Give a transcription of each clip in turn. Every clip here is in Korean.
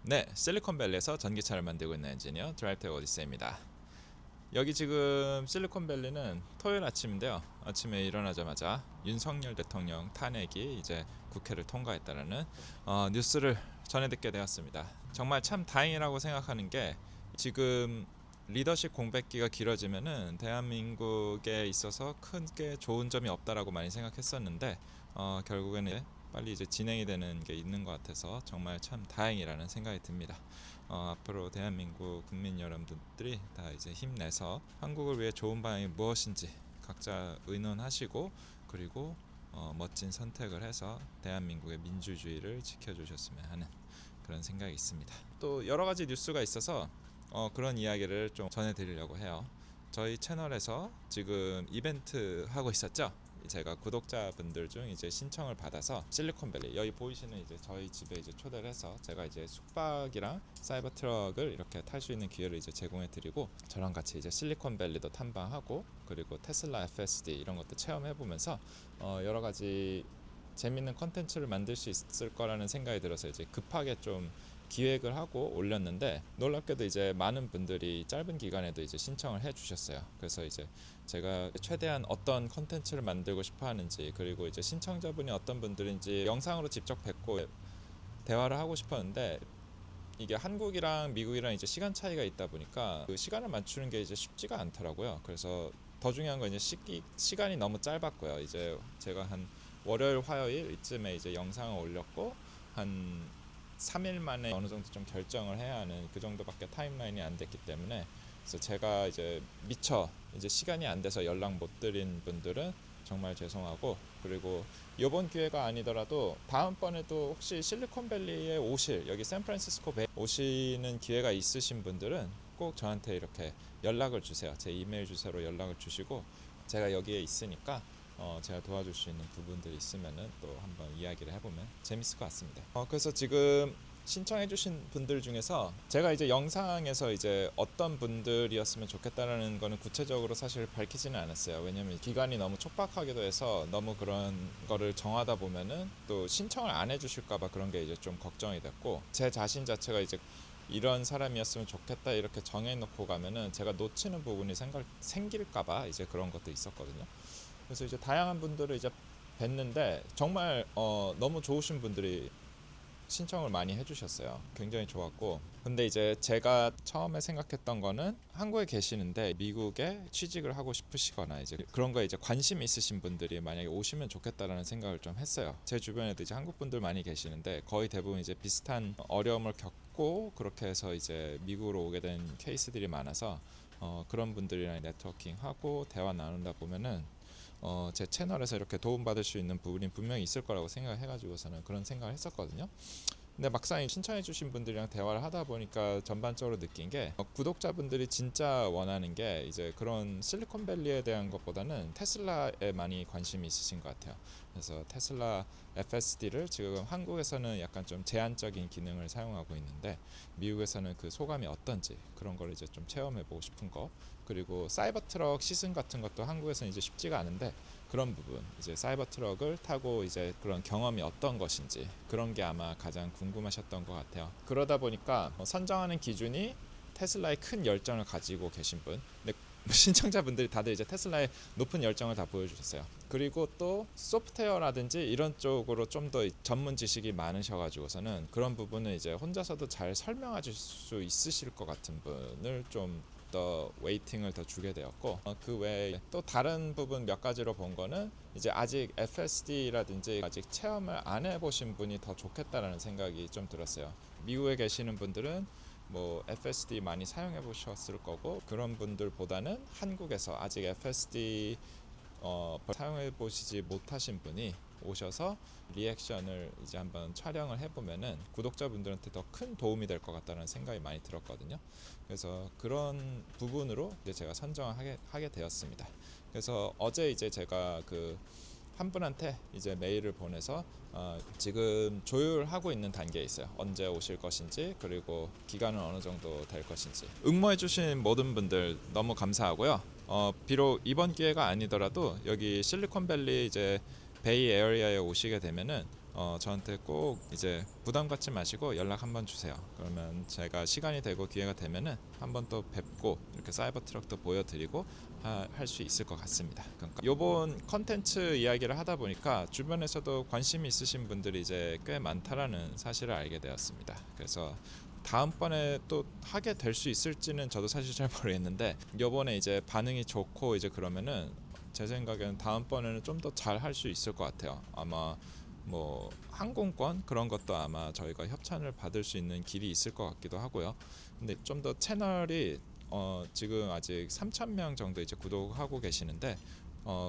네, 실리콘밸리에서 전기차를 만들고 있는 엔지니어 드라이브텍 오디세이입니다. 여기 지금 실리콘밸리는 토요일 아침인데요. 아침에 일어나자마자 윤석열 대통령 탄핵이 이제 국회를 통과했다는 뉴스를 전해 듣게 되었습니다. 정말 참 다행이라고 생각하는 게 지금 리더십 공백기가 길어지면은 대한민국에 있어서 크게 좋은 점이 없다라고 많이 생각했었는데 결국에는 빨리 이제 진행이 되는 게 있는 것 같아서 정말 참 다행이라는 생각이 듭니다. 앞으로 대한민국 국민 여러분들이 다 이제 힘내서 한국을 위해 좋은 방향이 무엇인지 각자 의논하시고 그리고 멋진 선택을 해서 대한민국의 민주주의를 지켜주셨으면 하는 그런 생각이 있습니다. 또 여러 가지 뉴스가 있어서 그런 이야기를 좀 전해드리려고 해요. 저희 채널에서 지금 이벤트 하고 있었죠. 제가 구독자분들 중 이제 신청을 받아서 실리콘밸리 여기 보이시는 이제 저희 집에 이제 초대를 해서 제가 이제 숙박이랑 사이버 트럭을 이렇게 탈 수 있는 기회를 이제 제공해 드리고 저랑 같이 이제 실리콘밸리도 탐방하고 그리고 테슬라 FSD 이런 것도 체험해 보면서 여러 가지 재밌는 컨텐츠를 만들 수 있을 거라는 생각이 들어서 이제 급하게 좀 기획을 하고 올렸는데 놀랍게도 이제 많은 분들이 짧은 기간에도 이제 신청을 해 주셨어요. 그래서 이제 제가 최대한 어떤 컨텐츠를 만들고 싶어 하는지 그리고 이제 신청자분이 어떤 분들인지 영상으로 직접 뵙고 대화를 하고 싶었는데 이게 한국이랑 미국이랑 이제 시간 차이가 있다 보니까 그 시간을 맞추는 게 이제 쉽지가 않더라고요. 그래서 더 중요한 건 이제 시간이 너무 짧았고요. 이제 제가 한 월요일 화요일 이쯤에 이제 영상을 올렸고 한 3일 만에 어느 정도 좀 결정을 해야 하는 그 정도밖에 타임라인이 안 됐기 때문에 그래서 제가 이제 미처 이제 시간이 안 돼서 연락 못 드린 분들은 정말 죄송하고 그리고 이번 기회가 아니더라도 다음번에도 혹시 실리콘밸리에 여기 샌프란시스코 베이 오시는 기회가 있으신 분들은 꼭 저한테 이렇게 연락을 주세요. 제 이메일 주소로 연락을 주시고 제가 여기에 있으니까 제가 도와줄 수 있는 부분들이 있으면은 또 한번 이야기를 해보면 재밌을 것 같습니다. 그래서 지금 신청해주신 분들 중에서 제가 이제 영상에서 이제 어떤 분들이었으면 좋겠다라는 거는 구체적으로 사실 밝히지는 않았어요. 왜냐면 기간이 너무 촉박하기도 해서 너무 그런 거를 정하다 보면은 또 신청을 안 해주실까봐 그런 게 이제 좀 걱정이 됐고 제 자신 자체가 이제 이런 사람이었으면 좋겠다 이렇게 정해놓고 가면은 제가 놓치는 부분이 생길까봐 이제 그런 것도 있었거든요. 그래서 이제 다양한 분들을 이제 뵀는데 정말 너무 좋으신 분들이 신청을 많이 해주셨어요. 굉장히 좋았고 근데 이제 제가 처음에 생각했던 거는 한국에 계시는데 미국에 취직을 하고 싶으시거나 이제 그런 거에 이제 관심 있으신 분들이 만약에 오시면 좋겠다라는 생각을 좀 했어요. 제 주변에도 이제 한국 분들 많이 계시는데 거의 대부분 이제 비슷한 어려움을 겪고 그렇게 해서 이제 미국으로 오게 된 케이스들이 많아서 그런 분들이랑 네트워킹하고 대화 나누다 보면은 제 채널에서 이렇게 도움받을 수 있는 부분이 분명히 있을 거라고 생각해가지고서는 그런 생각을 했었거든요. 근데 막상 신청해주신 분들이랑 대화를 하다 보니까 전반적으로 느낀 게 구독자분들이 진짜 원하는 게 이제 그런 실리콘밸리에 대한 것보다는 테슬라에 많이 관심이 있으신 것 같아요. 그래서 테슬라 FSD를 지금 한국에서는 약간 좀 제한적인 기능을 사용하고 있는데 미국에서는 그 소감이 어떤지 그런 걸 이제 좀 체험해보고 싶은 거 그리고 사이버 트럭 시승 같은 것도 한국에서는 이제 쉽지가 않은데 그런 부분 이제 사이버 트럭을 타고 이제 그런 경험이 어떤 것인지 그런 게 아마 가장 궁금하셨던 것 같아요. 그러다 보니까 선정하는 기준이 테슬라에 큰 열정을 가지고 계신 분 근데 신청자분들이 다들 이제 테슬라에 높은 열정을 다 보여주셨어요. 그리고 또 소프트웨어라든지 이런 쪽으로 좀 더 전문 지식이 많으셔가지고서는 그런 부분은 이제 혼자서도 잘 설명하실 수 있으실 것 같은 분을 좀 더 웨이팅을 더 주게 되었고 그 외에 또 다른 부분 몇 가지로 본 거는 이제 아직 FSD라든지 아직 체험을 안 해보신 분이 더 좋겠다라는 생각이 좀 들었어요. 미국에 계시는 분들은 뭐 FSD 많이 사용해 보셨을 거고 그런 분들보다는 한국에서 아직 FSD 사용해 보시지 못하신 분이 오셔서 리액션을 이제 한번 촬영을 해보면은 구독자분들한테 더 큰 도움이 될 것 같다는 생각이 많이 들었거든요. 그래서 그런 부분으로 이제 제가 선정을 하게 되었습니다. 그래서 어제 이제 제가 한 분한테 이제 메일을 보내서 지금 조율하고 있는 단계에 있어요. 언제 오실 것인지 그리고 기간은 어느 정도 될 것인지 응모해 주신 모든 분들 너무 감사하고요. 비록 이번 기회가 아니더라도 여기 실리콘밸리 이제 베이 에어리아에 오시게 되면은 저한테 꼭 이제 부담 갖지 마시고 연락 한번 주세요. 그러면 제가 시간이 되고 기회가 되면은 한번 또 뵙고 이렇게 사이버 트럭도 보여드리고 할 수 있을 것 같습니다. 그러니까 요번 컨텐츠 이야기를 하다 보니까 주변에서도 관심이 있으신 분들이 이제 꽤 많다라는 사실을 알게 되었습니다. 그래서 다음번에 또 하게 될 수 있을지는 저도 사실 잘 모르겠는데 요번에 이제 반응이 좋고 이제 그러면은 제 생각에는 다음번에는 좀 더 잘 할 수 있을 것 같아요. 아마 뭐 항공권 그런 것도 아마 저희가 협찬을 받을 수 있는 길이 있을 것 같기도 하고요. 근데 좀 더 채널이 지금 아직 3,000명 정도 이제 구독하고 계시는데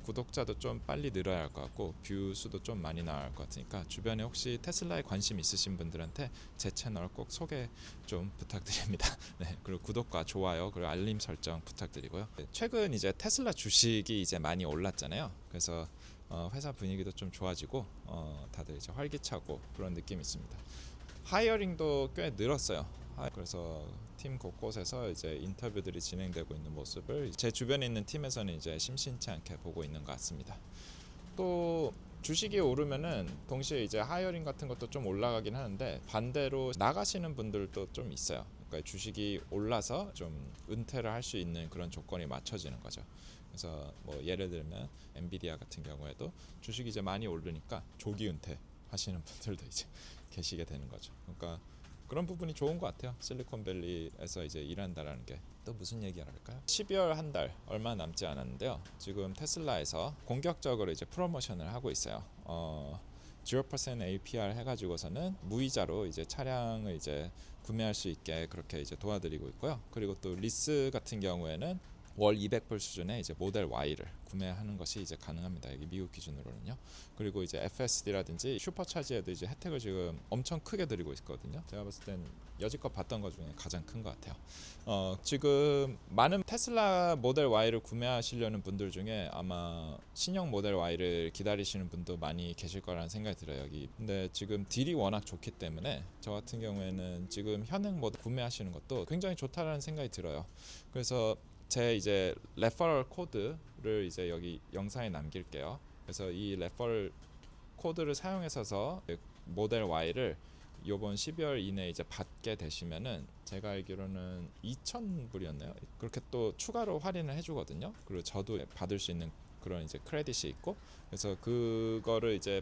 구독자도 좀 빨리 늘어야 할 것 같고 뷰 수도 좀 많이 나올 것 같으니까 주변에 혹시 테슬라에 관심 있으신 분들한테 제 채널 꼭 소개 좀 부탁드립니다. 네, 그리고 구독과 좋아요 그리고 알림 설정 부탁드리고요. 최근 이제 테슬라 주식이 이제 많이 올랐잖아요. 그래서 회사 분위기도 좀 좋아지고 다들 이제 활기차고 그런 느낌이 있습니다. 하이어링도 꽤 늘었어요. 그래서 팀 곳곳에서 이제 인터뷰들이 진행되고 있는 모습을 제 주변에 있는 팀에서는 이제 심심치 않게 보고 있는 것 같습니다. 또 주식이 오르면은 동시에 이제 하이어링 같은 것도 좀 올라가긴 하는데 반대로 나가시는 분들도 좀 있어요. 그러니까 주식이 올라서 좀 은퇴를 할 수 있는 그런 조건이 맞춰지는 거죠. 그래서 뭐 예를 들면 엔비디아 같은 경우에도 주식이 이제 많이 오르니까 조기 은퇴 하시는 분들도 이제 계시게 되는 거죠. 그러니까 그런 부분이 좋은 것 같아요. 실리콘밸리에서 이제 일한다라는 게. 또 무슨 얘기를 할까요? 12월 한 달 얼마 남지 않았는데요. 지금 테슬라에서 공격적으로 이제 프로모션을 하고 있어요. 0% APR 해가지고서는 무이자로 이제 차량을 이제 구매할 수 있게 그렇게 이제 도와드리고 있고요. 그리고 또 리스 같은 경우에는 월 200불 수준의 이제 모델 Y를 구매하는 것이 이제 가능합니다. 여기 미국 기준으로는요. 그리고 이제 FSD라든지 슈퍼차지에도 이제 혜택을 지금 엄청 크게 드리고 있거든요. 제가 봤을 땐 여지껏 봤던 것 중에 가장 큰 것 같아요. 지금 많은 테슬라 모델 Y를 구매하시려는 분들 중에 아마 신형 모델 Y를 기다리시는 분도 많이 계실 거라는 생각이 들어요. 여기 근데 지금 딜이 워낙 좋기 때문에 저 같은 경우에는 지금 현행 모델 구매하시는 것도 굉장히 좋다라는 생각이 들어요. 그래서 제 이제 레퍼럴 코드를 이제 여기 영상에 남길게요. 그래서 이 레퍼럴 코드를 사용해서 모델 Y를 이번 12월 이내에 이제 받게 되시면은 제가 알기로는 2,000불이었나요? 그렇게 또 추가로 할인을 해주거든요. 그리고 저도 받을 수 있는 그런 이제 크레딧이 있고, 그래서 그거를 이제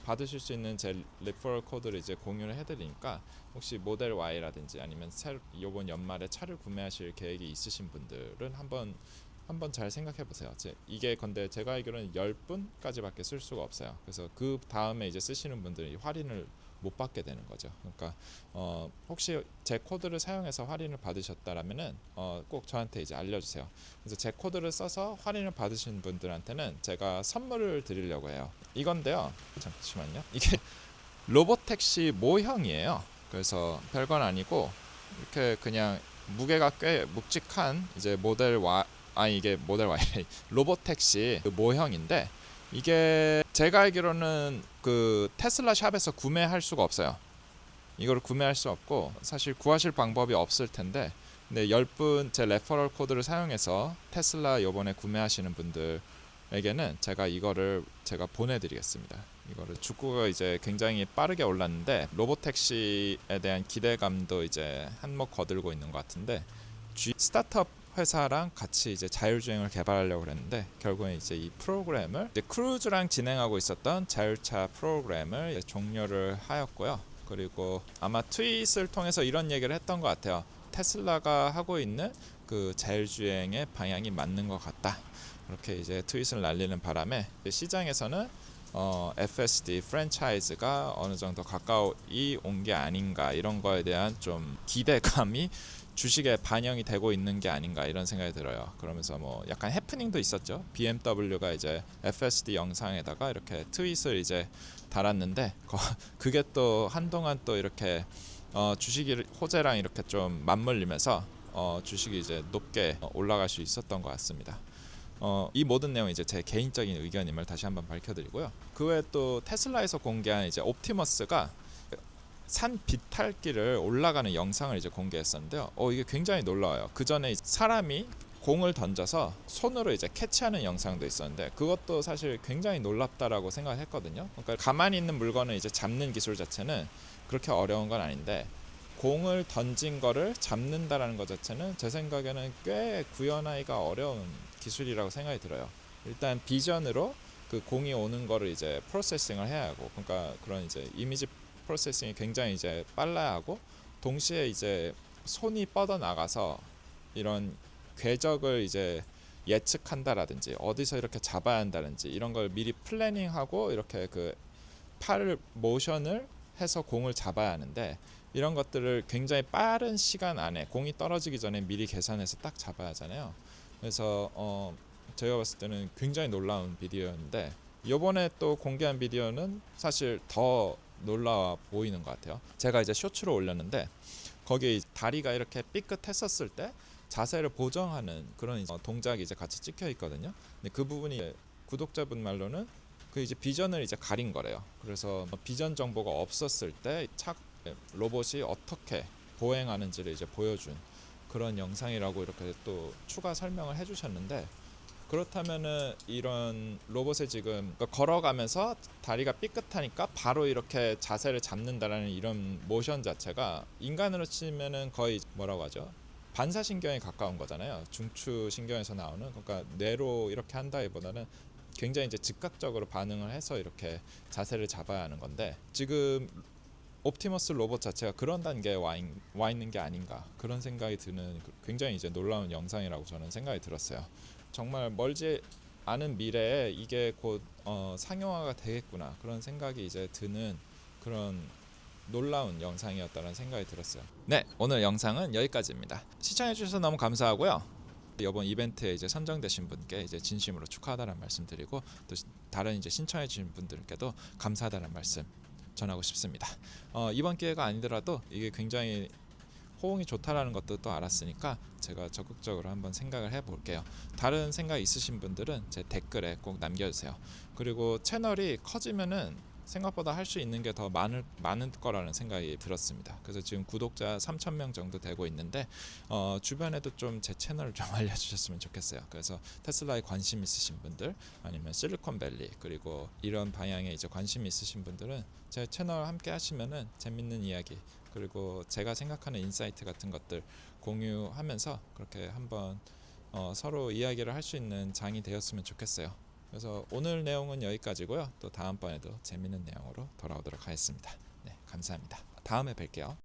받으실 수 있는 제 레퍼럴 코드를 이제 공유를 해드리니까 혹시 모델 Y라든지 아니면 이번 연말에 차를 구매하실 계획이 있으신 분들은 한번 잘 생각해 보세요. 이게 근데 제가 알기로는 10분까지밖에 쓸 수가 없어요. 그래서 그 다음에 이제 쓰시는 분들이 할인을 못 받게 되는 거죠. 그러니까 혹시 제 코드를 사용해서 할인을 받으셨다라면은 꼭 저한테 이제 알려주세요. 그래서 제 코드를 써서 할인을 받으신 분들한테는 제가 선물을 드리려고 해요. 이건데요. 잠시만요. 이게 로보택시 모형이에요. 그래서 별건 아니고 이렇게 그냥 무게가 꽤 묵직한 이제 이게 모델 Y 로보택시 그 모형인데 이게 제가 알기로는 그 테슬라 샵에서 구매할 수가 없어요. 이걸 구매할 수 없고 사실 구하실 방법이 없을 텐데 근데 10분 제 레퍼럴 코드를 사용해서 테슬라 요번에 구매하시는 분들에게는 제가 보내드리겠습니다. 이거를 주가가 이제 굉장히 빠르게 올랐는데 로보택시에 대한 기대감도 이제 한몫 거들고 있는 것 같은데 스타트업 회사랑 같이 이제 자율주행을 개발하려고 그랬는데 결국엔 이제 이 프로그램을 이제 크루즈랑 진행하고 있었던 자율차 프로그램을 종료를 하였고요. 그리고 아마 트윗을 통해서 이런 얘기를 했던 것 같아요. 테슬라가 하고 있는 그 자율주행의 방향이 맞는 것 같다. 그렇게 이제 트윗을 날리는 바람에 시장에서는 FSD 프랜차이즈가 어느 정도 가까이 온 게 아닌가 이런 거에 대한 좀 기대감이 주식에 반영이 되고 있는 게 아닌가 이런 생각이 들어요. 그러면서 뭐 약간 해프닝도 있었죠. BMW가 이제 FSD 영상에다가 이렇게 트윗을 이제 달았는데 그게 또 한동안 또 이렇게 주식이 호재랑 이렇게 좀 맞물리면서 주식이 이제 높게 올라갈 수 있었던 것 같습니다. 이 모든 내용은 이제 제 개인적인 의견임을 다시 한번 밝혀드리고요. 그 외에 또 테슬라에서 공개한 이제 옵티머스가 산 비탈길을 올라가는 영상을 이제 공개했었는데요. 이게 굉장히 놀라워요. 그 전에 사람이 공을 던져서 손으로 이제 캐치하는 영상도 있었는데 그것도 사실 굉장히 놀랍다라고 생각을 했거든요. 그러니까 가만히 있는 물건을 이제 잡는 기술 자체는 그렇게 어려운 건 아닌데 공을 던진 거를 잡는다라는 것 자체는 제 생각에는 꽤 구현하기가 어려운 기술이라고 생각이 들어요. 일단 비전으로 그 공이 오는 거를 이제 프로세싱을 해야 하고, 그러니까 그런 이제 이미지 프로세싱이 굉장히 이제 빨라야 하고, 동시에 이제 손이 뻗어 나가서 이런 궤적을 이제 예측한다라든지 어디서 이렇게 잡아야 한다든지 이런 걸 미리 플래닝하고 이렇게 그 팔 모션을 해서 공을 잡아야 하는데, 이런 것들을 굉장히 빠른 시간 안에 공이 떨어지기 전에 미리 계산해서 딱 잡아야 하잖아요. 그래서 제가 봤을 때는 굉장히 놀라운 비디오였는데, 이번에 또 공개한 비디오는 사실 더 놀라워 보이는 것 같아요. 제가 이제 쇼츠로 올렸는데 거기에 다리가 이렇게 삐끗했었을 때 자세를 보정하는 그런 이제 동작이 이제 같이 찍혀 있거든요. 근데 그 부분이 구독자분 말로는 그 이제 비전을 이제 가린 거래요. 그래서 비전 정보가 없었을 때 로봇이 어떻게 보행하는지를 이제 보여준 그런 영상이라고 이렇게 또 추가 설명을 해주셨는데, 그렇다면은 이런 로봇에 지금 그러니까 걸어가면서 다리가 삐끗하니까 바로 이렇게 자세를 잡는다라는 이런 모션 자체가 인간으로 치면은 거의 뭐라고 하죠? 반사신경에 가까운 거잖아요. 중추신경에서 나오는, 그러니까 뇌로 이렇게 한다기보다는 굉장히 이제 즉각적으로 반응을 해서 이렇게 자세를 잡아야 하는 건데, 지금 옵티머스 로봇 자체가 그런 단계에 와 있는 게 아닌가, 그런 생각이 드는 굉장히 이제 놀라운 영상이라고 저는 생각이 들었어요. 정말 멀지 않은 미래에 이게 곧 상용화가 되겠구나, 그런 생각이 이제 드는 그런 놀라운 영상이었다는 생각이 들었어요. 네, 오늘 영상은 여기까지입니다. 시청해주셔서 너무 감사하고요. 이번 이벤트에 이제 선정되신 분께 이제 진심으로 축하하다는 말씀드리고, 또 다른 이제 신청해주신 분들께도 감사하다는 말씀 전하고 싶습니다. 이번 기회가 아니더라도 이게 굉장히 호응이 좋다라는 것도 또 알았으니까 제가 적극적으로 한번 생각을 해볼게요. 다른 생각 있으신 분들은 제 댓글에 꼭 남겨주세요. 그리고 채널이 커지면은 생각보다 할 수 있는 게 더 많은 거라는 생각이 들었습니다. 그래서 지금 구독자 3,000명 정도 되고 있는데 주변에도 좀 제 채널을 좀 알려주셨으면 좋겠어요. 그래서 테슬라에 관심 있으신 분들, 아니면 실리콘밸리, 그리고 이런 방향에 이제 관심 있으신 분들은 제 채널 함께 하시면은 재밌는 이야기, 그리고 제가 생각하는 인사이트 같은 것들 공유하면서 그렇게 한번 서로 이야기를 할 수 있는 장이 되었으면 좋겠어요. 그래서 오늘 내용은 여기까지고요. 또 다음번에도 재밌는 내용으로 돌아오도록 하겠습니다. 네, 감사합니다. 다음에 뵐게요.